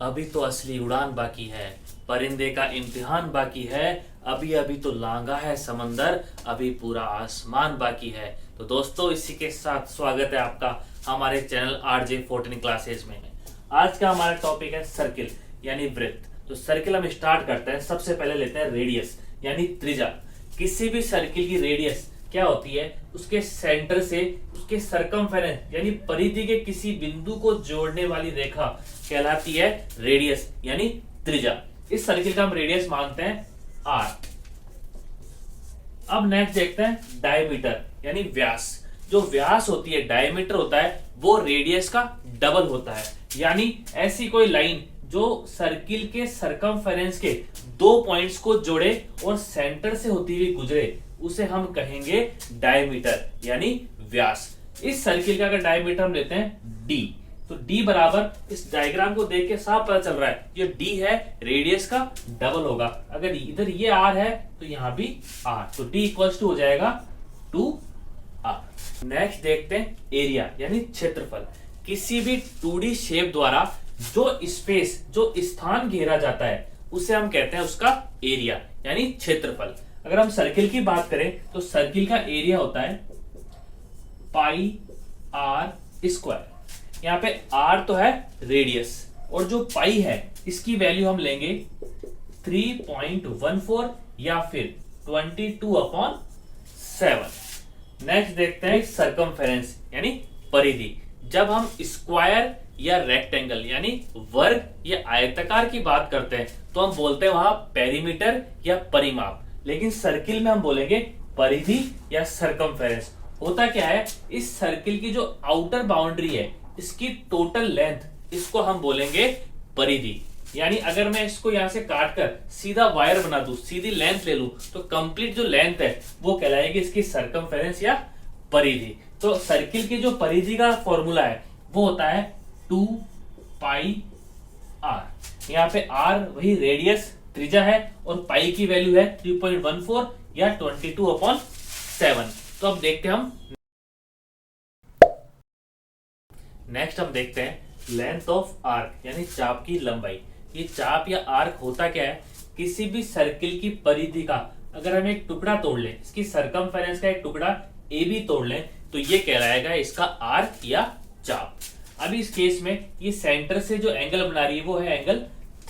अभी तो असली उड़ान बाकी है, परिंदे का इम्तिहान बाकी है। अभी अभी तो लांगा है समंदर, अभी पूरा आसमान बाकी है। तो दोस्तों, इसी के साथ स्वागत है आपका हमारे चैनल RJ14 क्लासेज में। आज का हमारा टॉपिक है सर्किल यानी वृत्त। तो सर्किल हम स्टार्ट करते हैं। सबसे पहले लेते हैं रेडियस यानी त्रिज्या। किसी भी सर्किल की रेडियस क्या होती है? उसके सेंटर से उसके सरकमफेरेंस यानी परिधि के किसी बिंदु को जोड़ने वाली रेखा कहलाती है रेडियस यानी त्रिज्या। इस सर्किल का हम रेडियस मानते हैं r। अब नेक्स्ट देखते हैं डायमीटर यानी व्यास। जो व्यास होती है, डायमीटर होता है, वो रेडियस का डबल होता है। यानी ऐसी कोई लाइन जो सर्किल के सरकमफेरेंस के दो पॉइंट्स को जोड़े और सेंटर से होती हुई गुजरे, उसे हम कहेंगे डायमीटर यानी व्यास। इस सर्किल का अगर डायमीटर हम लेते हैं d, तो d बराबर, इस डायग्राम को देख के साफ पता चल रहा है ये d है, रेडियस का डबल होगा। अगर इधर ये r है तो यहां भी r, तो d इक्वल्स टू हो जाएगा 2r। नेक्स्ट देखते हैं एरिया यानी क्षेत्रफल। किसी भी 2D शेप द्वारा जो स्पेस, जो स्थान घेरा जाता है, उसे हम कहते हैं उसका एरिया यानी क्षेत्रफल। अगर हम सर्किल की बात करें तो सर्किल का एरिया होता है पाई r स्क्वायर। यहाँ पे r तो है रेडियस, और जो पाई है इसकी वैल्यू हम लेंगे 3.14 या फिर 22/7। नेक्स्ट देखते हैं सरकमफेरेंस यानी परिधि। जब हम स्क्वायर या रेक्टेंगल यानी वर्ग या आयताकार की बात करते हैं तो हम बोलते हैं वहां पेरीमीटर या परिमाप, लेकिन सर्किल में हम बोलेंगे परिधि या सरकमफेरेंस। होता क्या है, इस सर्किल की जो आउटर बाउंड्री है, इसकी टोटल लेंथ, इसको हम बोलेंगे परिधि। यानी अगर मैं इसको यहां से काटकर सीधा वायर बना दूं, सीधी लेंथ ले लूं, तो कंप्लीट जो लेंथ है वो कहलाएगी इसकी सरकमफेरेंस या परिधि। तो सर्किल की जो परिधि का फॉर्मूला है वो होता है 2 पाई r। यहाँ पे r वही रेडियस त्रिज्या है और पाई की वैल्यू है 3.14 या 22/7। तो अब देखते हैं हम नेक्स्ट हम देखते हैं लेंथ ऑफ आर्क यानी चाप की लंबाई। ये चाप या आर्क होता क्या है? किसी भी सर्किल की परिधि का अगर हम एक टुकड़ा तोड़ लें, इसकी सरकमफेरेंस का एक टुकड़ा AB तोड़ लें, तो ये कहलाएगा इसका आर्क या चाप। अभी इस केस में ये सेंटर से जो एंगल बना रही है वो है एंगल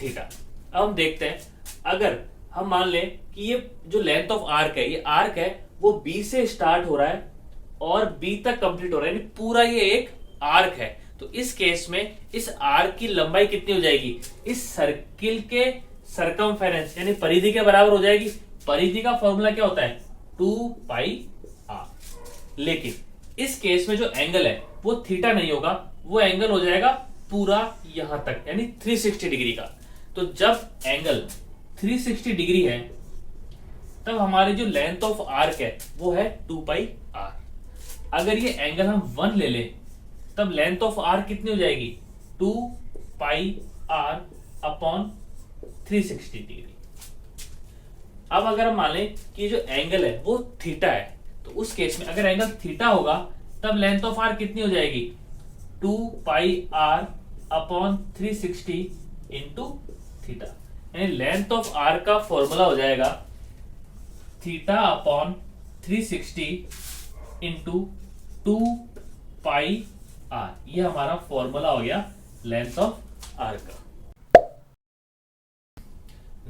थीटा। अब हम देखते हैं, अगर हम मान लें कि ये जो लेंथ ऑफ आर्क है, ये आर्क है वो B से स्टार्ट हो रहा है और B तक कंप्लीट हो रहा है, यानी पूरा ये एक आर्क है। तो इस केस में इस आर्क की लंबाई कितनी हो जाएगी? इस सर्किल के सरकमफेरेंस यानी परिधि के बराबर हो जाएगी। परिधि का फॉर्मूला क्या होता है? 2 पाई r। लेकिन इस केस में जो एंगल है वो थीटा नहीं होगा, वो एंगल हो जाएगा पूरा यहां तक यानी 360 डिग्री का। तो जब एंगल 360 डिग्री है तब हमारी जो लेंथ ऑफ आर्क है वो है 2 पाई r। अगर ये एंगल हम 1 ले लें तब लेंथ ऑफ आर्क कितनी हो जाएगी? 2 पाई r अपॉन 360 डिग्री। अब अगर हम मान लें कि जो एंगल है वो थीटा है, तो उस केस में अगर एंगल थीटा होगा तब लेंथ ऑफ आर्क कितनी हो जाएगी? 2 पाई r अपॉन 360 इंटू थीटा। यानी लेंथ ऑफ आर्क का फॉर्मूला हो जाएगा थीटा अपॉन 360 इंटू 2 पाई r। ये हमारा फॉर्मूला हो गया लेंथ ऑफ आर्क का।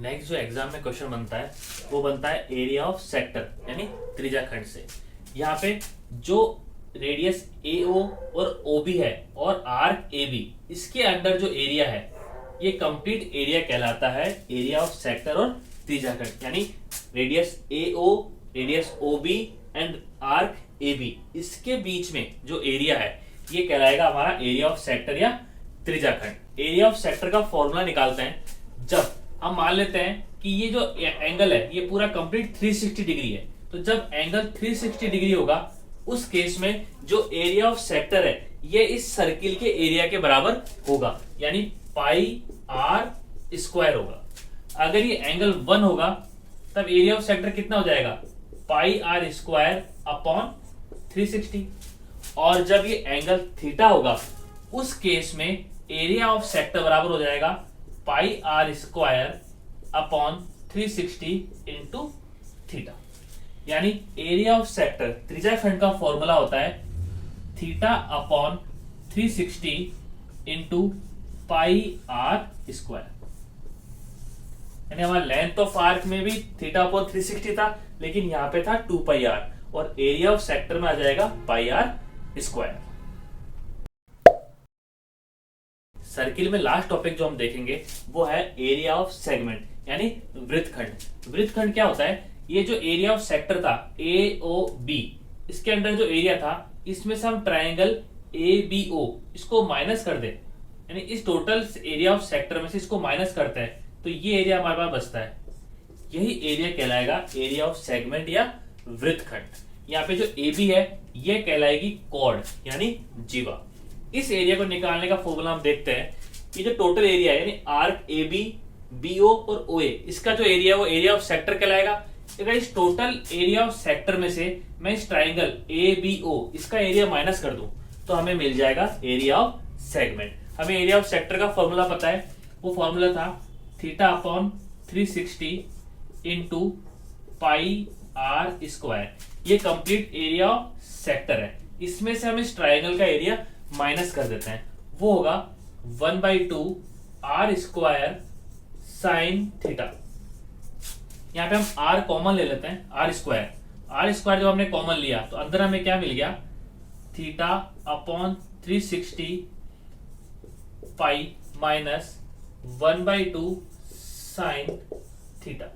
नेक्स्ट जो एग्जाम में क्वेश्चन बनता है वो बनता है एरिया ऑफ सेक्टर यानी त्रिज्या खंड से। यहाँ पे जो रेडियस AO और OB है और आर्क AB, इसके अंदर जो एरिया है ये कंप्लीट एरिया कहलाता है एरिया ऑफ सेक्टर और त्रिज्या खंड। यानी radius AO, radius OB and arc AB, इसके बीच में जो एरिया है ये कहलाएगा हमारा एरिया ऑफ सेक्टर या त्रिज्या खंड। एरिया ऑफ सेक्टर का फॉर्मूला निकालते हैं। जब हम मान लेते हैं कि ये जो एंगल है ये पूरा कंप्लीट 360 डिग्री है, तो जब एंगल 360 डिग्री होगा उस केस में जो एरिया ऑफ सेक्टर है ये इस सर्किल के एरिया के बराबर होगा, यानी पाई r स्क्वायर होगा। अगर ये एंगल 1 होगा तब एरिया ऑफ सेक्टर कितना हो जाएगा? पाई r स्क्वायर अपॉन 360। और जब ये एंगल थीटा होगा उस केस में एरिया ऑफ सेक्टर बराबर हो जाएगा pi R square upon 360 into theta. यानी एरिया ऑफ सेक्टर त्रिज्या खंड का फॉर्मूला होता है theta upon 360 into pi R square. यानी हमारा लेंथ ऑफ आर्क में भी थीटा अपॉन 360 था, लेकिन यहां पे था 2 पाई आर, और एरिया ऑफ सेक्टर में आ जाएगा पाई आर स्क्वायर। सर्किल में लास्ट टॉपिक जो हम देखेंगे वो है एरिया ऑफ सेगमेंट, यानी वृत्तखंड। वृत्तखंड क्या होता है? ये जो एरिया ऑफ सेक्टर था AOB, इसके अंदर जो एरिया था, इसमें से हम ट्रायंगल ABO इसको माइनस कर दे, यानी इस टोटल एरिया ऑफ सेक्टर में से इसको माइनस करते हैं, तो ये एरिया हमारे पास बचता है। यही एरिया कहलाएगा एरिया ऑफ सेगमेंट या वृत्तखंड। यहाँ पे जो AB है ये कहलाएगी कॉर्ड यानी जीवा। इस एरिया को निकालने का फॉर्मूला हम देखते हैं। ये जो टोटल एरिया है यानी आर्क AB, BO और OA, इसका जो एरिया है वो एरिया ऑफ सेक्टर कहलाएगा। अगर इस टोटल एरिया ऑफ सेक्टर में से मैं इस ट्राइंगल ABO इसका एरिया माइनस कर दूं तो हमें मिल जाएगा एरिया ऑफ सेगमेंट। हमें एरिया ऑफ सेक्टर का फॉर्मूला पता है, वो फॉर्मूला था theta upon 360 into pi R square. ये कंप्लीट एरिया ऑफ सेक्टर है। इसमें से हम इस ट्राइंगल का एरिया माइनस कर देते हैं, वो होगा 1/2 आर स्क्वायर साइन थीटा। यहाँ पे हम आर कॉमन ले लेते हैं, आर स्क्वायर जब हमने कॉमन लिया तो अंदर हमें क्या मिल गया? Theta upon 360 pi minus 1/2 sine theta.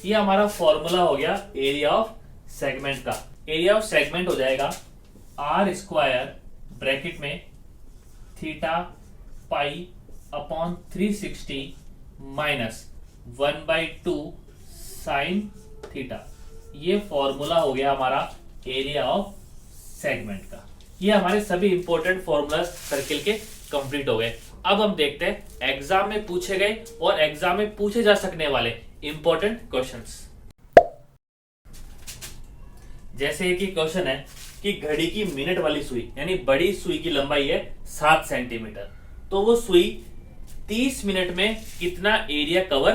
ये हमारा फॉर्मूला हो गया एरिया ऑफ सेगमेंट का। एरिया ऑफ सेगमेंट हो जाएगा आर स्क्वायर ब्रैकेट में theta pi upon 360 minus 1/2 sine theta. ये फॉर्मूला हो गया हमारा एरिया ऑफ सेगमेंट का। ये हमारे सभी इंपॉर्टेंट फॉर्मूला सर्किल के कंप्लीट हो गए। अब हम देखते हैं एग्जाम में पूछे गए और एग्जाम में पूछे जा सकने वाले इंपॉर्टेंट क्वेश्चंस। जैसे एक क्वेश्चन है कि घड़ी की मिनट वाली सुई यानी बड़ी सुई की लंबाई है 7 सेंटीमीटर, तो वो सुई 30 मिनट में कितना एरिया कवर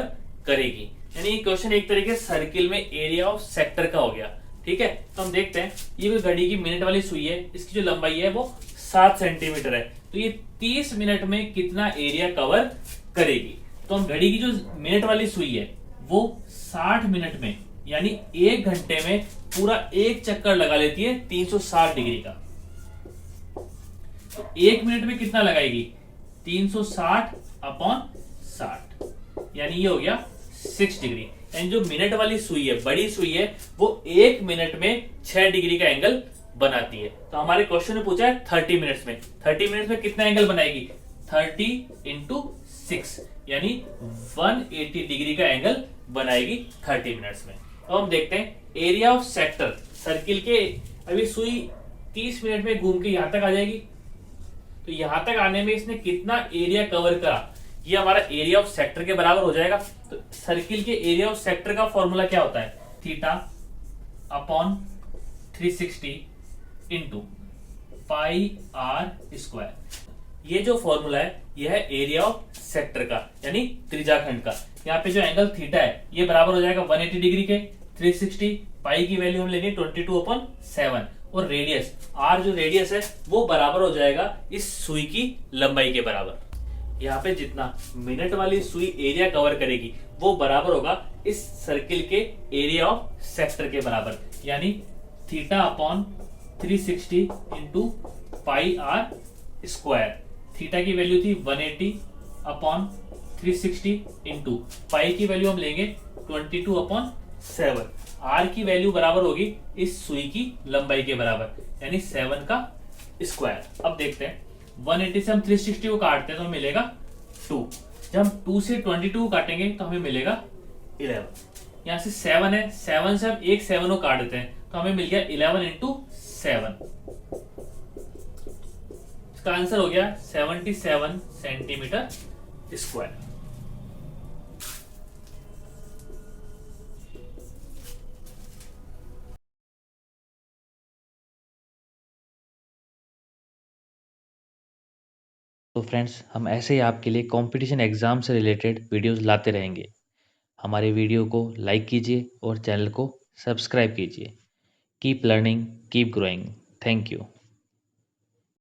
करेगी। यानी क्वेश्चन एक तरीके से सर्किल में एरिया ऑफ सेक्टर का हो गया। ठीक है, तो हम देखते हैं ये कोई घड़ी की मिनट वाली सुई है, इसकी जो लंबाई है वो 7 सेंटीमीटर है, तो ये 30 मिनट में कितना एरिया कवर करेगी। तो हम घड़ी की जो मिनट वाली सुई है वो 60 मिनट में यानी 1 घंटे में पूरा एक चक्कर लगा लेती है 360 डिग्री का। तो 1 मिनट में कितना लगाएगी? 360 अपॉन 60, यानी ये हो गया 6 डिग्री। यानी जो मिनट वाली सुई है, बड़ी सुई है, वो 1 मिनट में 6 डिग्री का एंगल बनाती है। तो हमारे क्वेश्चन में पूछा है 30 मिनट्स में, 30 मिनट्स में कितना एंगल बनाएगी? 30 इंटू 6 यानी 180 डिग्री का एंगल बनाएगी 30 मिनट्स में। तो हम देखते हैं एरिया ऑफ सेक्टर सर्किल के। अभी सुई 30 मिनट में घूम के यहां तक आ जाएगी, तो यहां तक आने में इसने कितना एरिया कवर करा, ये हमारा एरिया ऑफ सेक्टर के बराबर हो जाएगा। तो सर्किल के एरिया ऑफ सेक्टर का फॉर्मूला क्या होता है? Theta upon 360 into pi R square. ये जो फॉर्मूला है यह है एरिया ऑफ सेक्टर का यानी त्रिज्याखंड का। यहाँ पे जो एंगल थीटा है ये बराबर हो जाएगा 180 डिग्री के। 360 पाई की वैल्यू हम लेंगे 22/7 और रेडियस आर जो रेडियस है वो बराबर हो जाएगा इस सुई की लंबाई के बराबर। यहाँ पे जितना मिनट वाली सुई एरिया कवर करेगी वो बराबर होगा इस सर्किल के एरिया ऑफ सेक्टर के बराबर, यानी theta upon 360 into pi R square. Theta की वैल्यू थी 180 अपॉन 360 इंटू पाई की वैल्यू हम लेंगे 22/7। आर की वैल्यू बराबर होगी इस सुई की लंबाई के बराबर, यानी 7 का स्क्वायर। अब देखते हैं 180 से हम 360 को काटते हैं तो हमें मिलेगा 2। जब हम 2 से 22 को काटेंगे तो हमें मिलेगा 11। यहाँ से 7 है, 7 से हम एक 7 को काट देते हैं तो हमें मिल गया 11 इंटू 7। इसका आंसर हो गया 77 सेंटीमीटर स्क्वायर। तो फ्रेंड्स, हम ऐसे ही आपके लिए कंपटीशन एग्ज़ाम से रिलेटेड वीडियोस लाते रहेंगे। हमारे वीडियो को लाइक कीजिए और चैनल को सब्सक्राइब कीजिए। Keep learning, keep growing. Thank you.